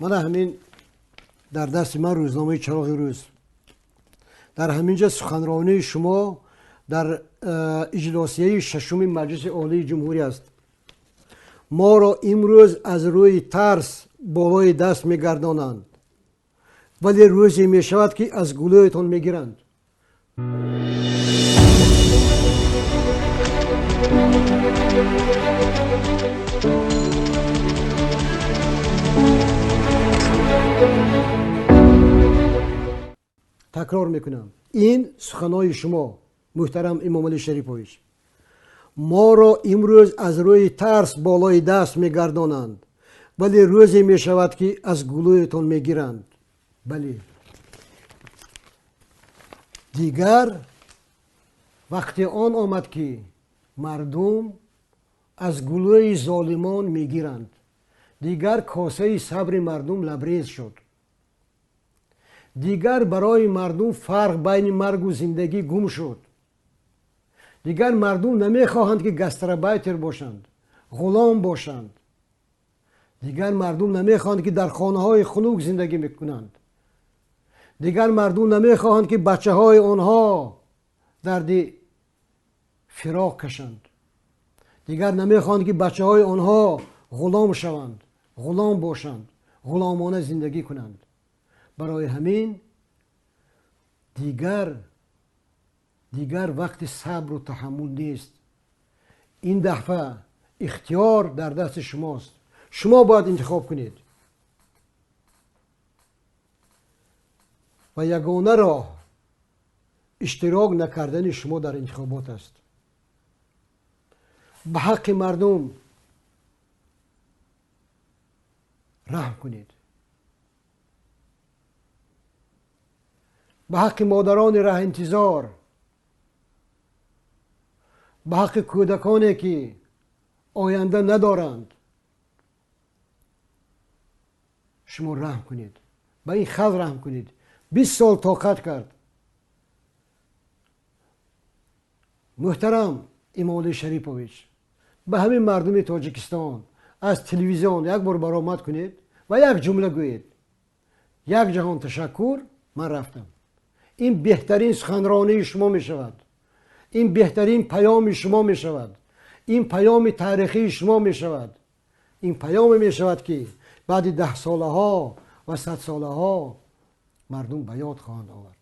من همین در دست من روزنامه چراغ روز در همینجا سخنرانی شما در اجلاسیه ششم مجلس عالی جمهوری است. ما را امروز از روی ترس بالای دست میگردانند، ولی روزی می شود که از گلویتان میگیرند. تکرار میکنم، این سخنهای شما محترم امام علی شریفویچ. ما را امروز از روی ترس بالای دست میگردانند، ولی روزی می شود که از گلویتان میگیرند. بله، دیگر وقتی آن آمد که مردم از گلوی ظالمان میگیرند. دیگر کاسه صبر مردم لبریز شد. دیگر برای مردم فرق بین مرگ و زندگی گم شد. دیگر مردم نمیخواهند که گستربایتر باشند، غلام باشند. دیگر مردم نمیخواهند که در خانه های خنک زندگی میکنند. دیگر مردم نمیخواهند که بچه های آنها درد فراق کشند. دیگر نمیخواهند که بچه های آنها غلام شوند، غلام باشند، غلامانه زندگی کنند. برای همین دیگر وقت صبر و تحمل نیست. این دفعه اختیار در دست شماست. شما باید انتخاب کنید و یگانه راه اشتراک نکردن شما در انتخابات است. به حق مردم رحم کنید. به حق مادران ره انتظار، به حق کودکانی که آینده ندارند، شما رحم کنید. به این خلق رحم کنید. 20 سال طاقت کرد. محترم امام علی شریفویچ، به همین مردم تاجیکستان از تلویزیون یک بار برآمد کنید و یک جمله گویید: یک جهان تشکر، من رفتم. این بهترین سخنرانی شما می شود. این بهترین پیام شما می شود. این پیام تاریخی شما می شود. این پیام می شود که بعد 10 ساله ها و 100 ساله ها مردم به یاد خواهند آورد.